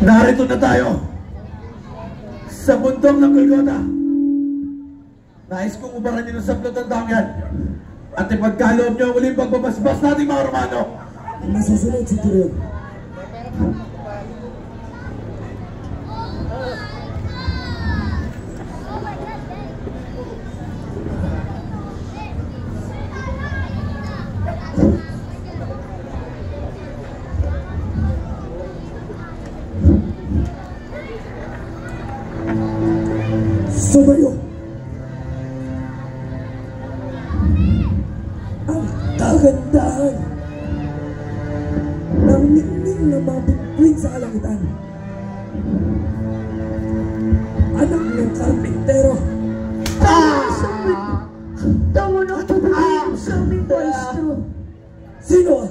Narito na tayo sa bundok ng Golgotha. Nais kong ubaran niyo ng sablot ang taong yan at ipagkaloob niyo ang uling pagbabasbas nating mga Romano. Masusunod si Tyrion. Sumayo ang kagandahan ng ningning na mabituin sa kalangitan. Anak ng karpintero. Tama na po ba sa aming maestro? Sino?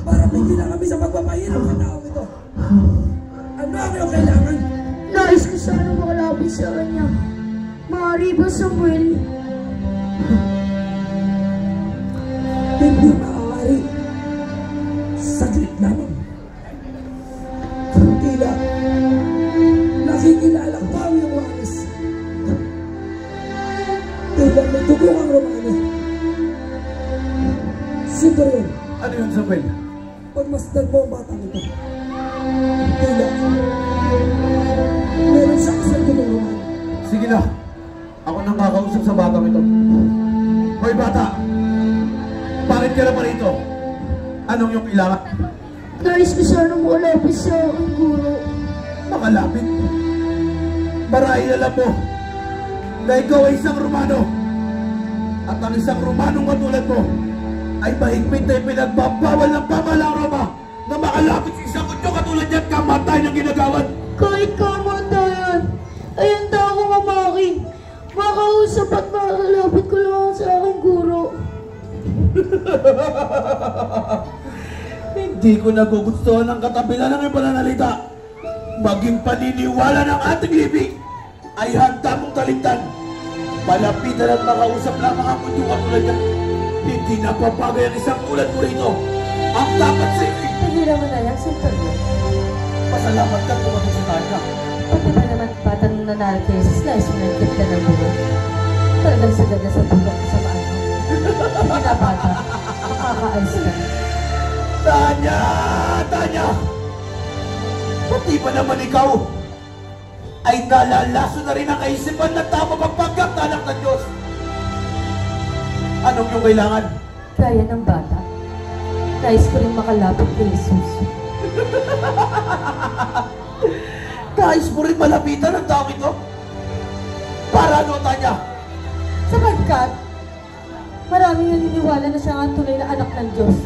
Para pigil na kami sa pagpapahirap sa taong ito. Ano ang iyong kailangan? Nais ko sana makalapit sa kanya. Maaari ba, Samuel? Hindi maaari. Saglit lamang. Tila nakikilala ko ang iyong walis. Tila may dugo ang Romano. Si Tyrion. Ano yun, Samuel? Pagmasdan mo ang batang ito. Tila meron siyang isang dugong Romano. Sige na, ako nang kakausap sa batang ito. Hoy bata, bakit ka na pa rito? Anong yung kailangan? Nais ko sana makalapit sa aking guro. Makalapit. Marahil alam mo na ikaw ay isang Romano. At ang isang Romanong katulad mo ay mahigpit na ipinagbabawal ng pamahalang Roma na makalapit sa isang kutyo katulad niya at kamatay ng ginagawan. Kahit kamatayan, ay handa akong mamakin. Makausap at makalapit ko lang sa aking guro. Hindi ko nagugustuhan ang katabilan ng iyong pananalita. Maging paniniwala ng ating libing ay handa mong talikdan. Malapitan at makausap lamang ang kutyo katulad niya. Hindi napapagay ang isang tulad mo rito. Ang dapat sa iyo. Pagira mo na lang, Centurion. Pasalamat ka kung maging sa kanya. Pati ba naman batang nanalo kay Jesus na isunagkit ka ng buhay? Talagang sagad na sa bukong sa maan mo. Sige na bata, makakaalis ka. Tanya! Tanya! Pati ba naman ikaw ay nalalaso na rin ang kaisipan na tama bang pagkaktanak ng Diyos? Anong yung kailangan? Kaya ng bata, nais ko rin makalapit kay Jesus. Kais mo rin malapitan ang taong ito? Para ano, Tanya? Sapagkat, maraming naniniwala na siya ang tunay na anak ng Diyos.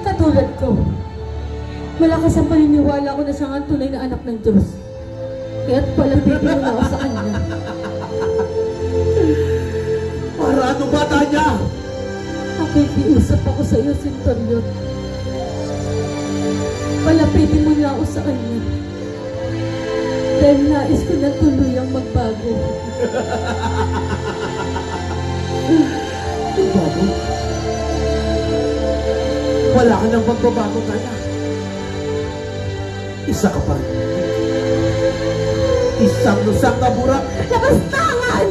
Katulad ko, malakas ang paniniwala ko na siya ang tunay na anak ng Diyos. Kaya't palapitin mo na ako sa kanya. Para ano ba, Tanya? Nakikiusap ako sa iyo, Centurion. Palapitin mo na ako sa kanya. Dahil nais ko na tuluyang magbago. Magbago? Wala ka ng magbabago, Tanya. Isa ka pa rin. Isang lusang kaburak. Nakastangan!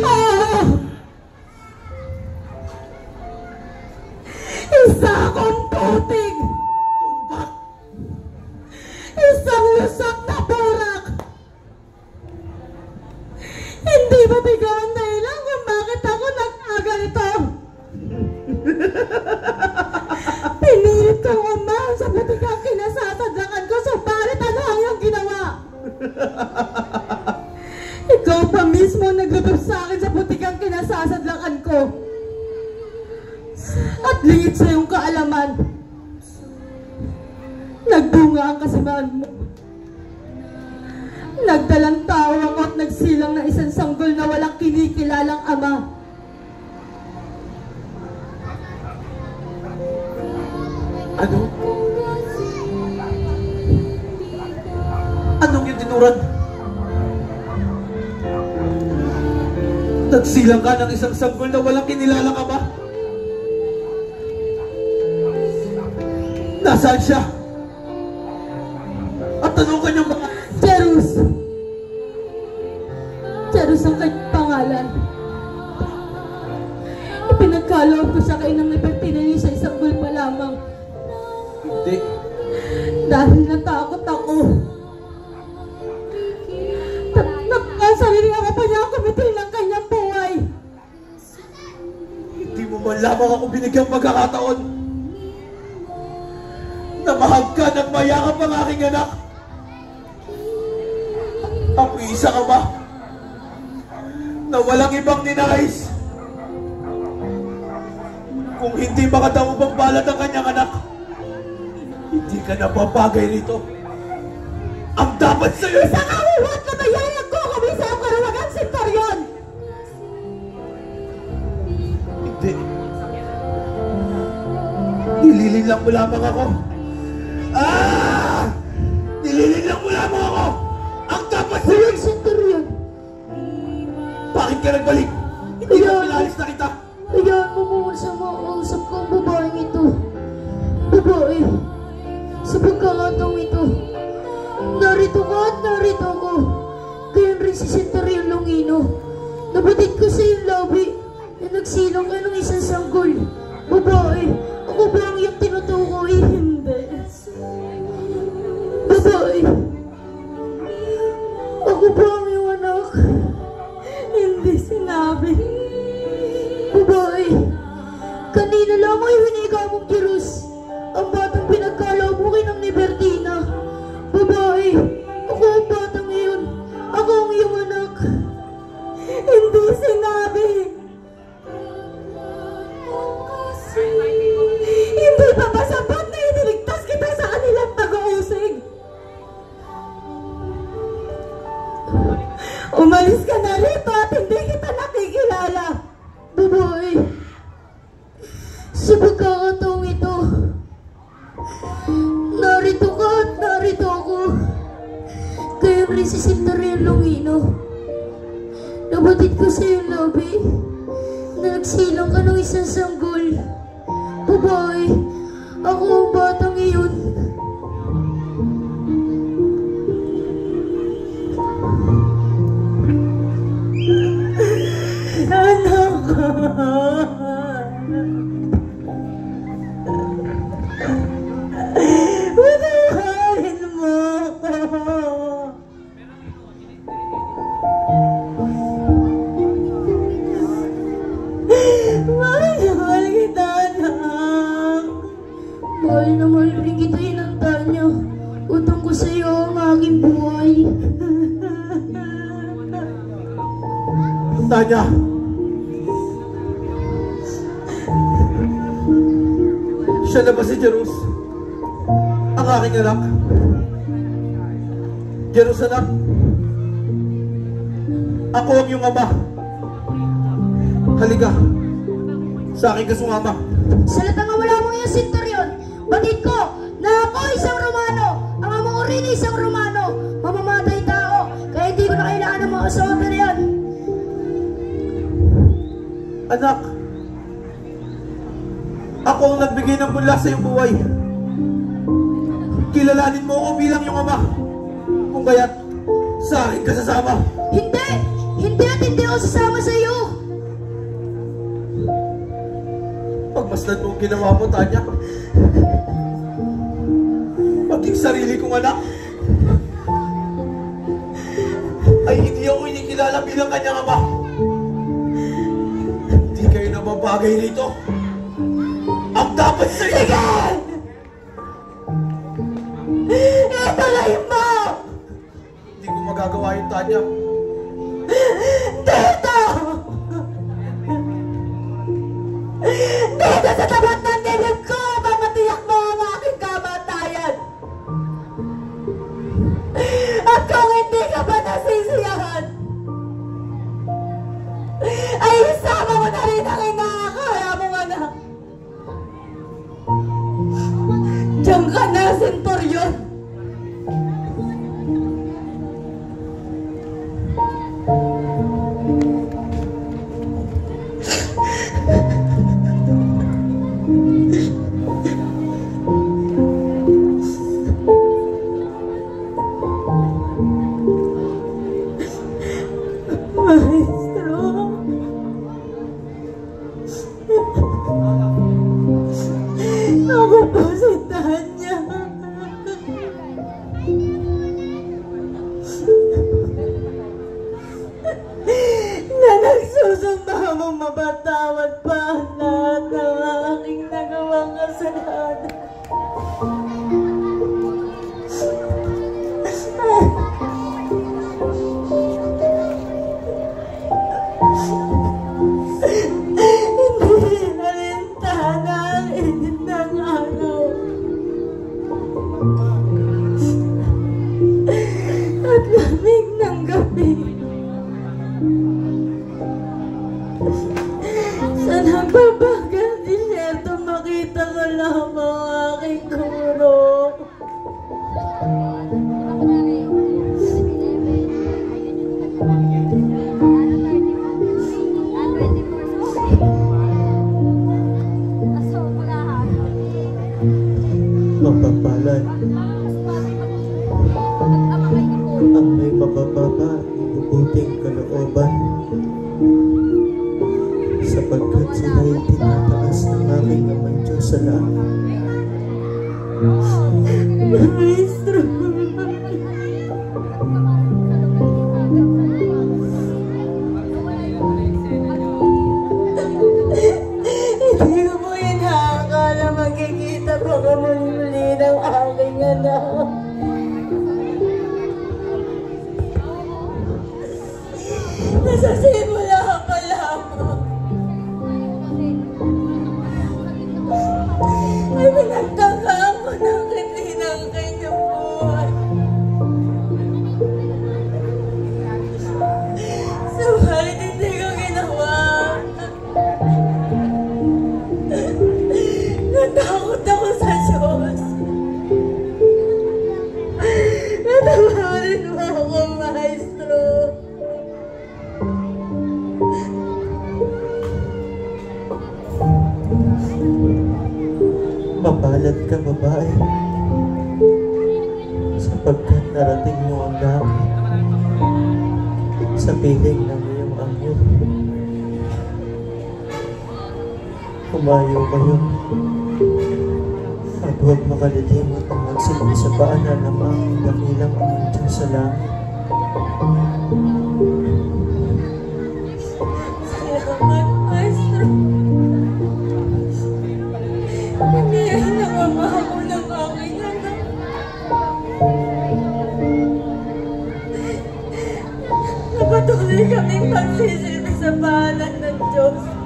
Oh! Isa akong puting! Tumbak! Isang lusak na burak! Hindi ba bigaw ang dahilan kung bakit ako nag-aganito? Pinilit kong umahon sa butikang kinasasadlakan ko, subalit ano ang iyong ginawa? Ikaw pa mismo naglutob sa akin sa butikang kinasasadlakan ko. At lingid sa iyong kaalaman, nagbunga ang kasimaan mo. Nagdalang tao ako at nagsilang ng isang sanggol na walang kinikilalang ama. Ano? Anong yung tinuran? Nagsilang ka ng isang sanggol na walang kinilalang ama? nasaan siya? At ano kanyang mga... Jerus! Jerus ang kanyang pangalan. Ipinagkaloob ko siya kay Inang Libertina niya sa isang gul pa lamang. Hindi. Dahil natakot ako. Sarili ako pa niya kumitil ng kanyang buhay. Hindi mo man lamang ako binigyang pagkakataon na mahag ka ng mayakap ang aking anak. Ako isa ka ba na walang ibang ninais kung hindi makatamo pang balat ang kanyang anak. Hindi ka napapagay rito. Ang dapat sa'yo Isang awiwat na bayayag ko kami sa karawagang sentoryon. Hindi. Nililing lang mo lamang ako. Nililing lang mo lamang ako. Ang dapat sa'yo. Walang sentoryon. Bakit ka nagbalik? Hindi ka pinalis na kita. Hayaan mo muna sa makausap ko ang babaeng ito. Babae, sa pagkakataong ito, narito ka at narito ako. Gayon rin si Centurion Longino. Nabatid ko sa iyong labi na nagsilang ka ng isang sanggol. Babae, ako ba ang iyong tinutukoy? Hindi. Babae, ako ba ang iyong anak? Hindi sinabi. Babae, kanina lamang hiniga mong Jerus ang batang pinagkaloob mo kay Inang Libertina. Babae, ako ang batang iyon. Ako ang iyong anak. Hindi sinabi. Hindi pa ba sapat na iniligtas kita sa kanilang pag-uusig? Umalis ka na rito at hindi kita nakikilala. Babae, sa pagkakataong ito, narito ka at narito ako. Gayon rin si Centurion Longino. Nabatid ko sa iyong labi na nagsilang ka ng isang sanggol. Babae, ako ang batang iyon. Unawain mo ako. Mahal kita, anak. Mahal na mahal rin kita, Inang Tanya. Utang ko sa iyo ang aking buhay. Tanya. Siya na ba si Jerus? Ang aking anak? Jerus, anak. Ako ang iyong ama. Halika. Sa aking kasumama. Sa latang wala mong iyong Centurion, batid ko na ako isang Romano. Ang amo ko rin isang Romano. Mamamatay tao, kaya hindi ko na kailangan ng mga asawa na yan. Anak. Ako ang nagbigay ng mula sa iyong buhay. Kilalanin mo ako bilang iyong ama. Kung kaya't sa akin ka sasama. Hindi! Hindi at hindi ako sasama sa iyo. Pagmasdan mo ang ginawa mo, Tanya. Maging sarili kong anak ay hindi ako inikilala bilang kanyang ama. Hindi kayo nababagay rito. Ang dapat sa'yo! Sige! Ituloy mo! Hindi ko magagawa yung Tanya. Dito! Dito sa tapat ng dilim ko, mamatiyak mo ang aking kamatayan! At kung hindi ka ba nasisiyahan, ay isama mo na rin ang inakakaya mong anak. Diyan ka na, Centurion! kasalanan. Hindi alintana ang init ng araw at lamig ng gabi. Sa nagbabagang disyerto, makita ko lamang ang aking guro. Mapapalad ang may mabababa at mabubuting kalooban, sapagkat sila'y tinataas ng aking amang Diyos sa langit. Maestro, hindi ko po inaakala magkikita po kami muli ng aking anak. Nasa simula pa lamang ay pinagtaka ako ng kiti ng kanyang buhay. Subalit hindi ko ginawa. Natakot ako sa Diyos. Natawarin mo ako, Maestro. Mapalad ka, babae, sapagkat narating mo ang langit sa piling ng iyong anghel. Humayo kayo at huwag makalilimot ang magsilbi sa paanan ng aking dakilang amang Diyos sa langit. Salamat, Maestro. Hindi ay nakamahaw ng aking anak. Napatuloy kaming pagsisilbi sa paanan ng Diyos.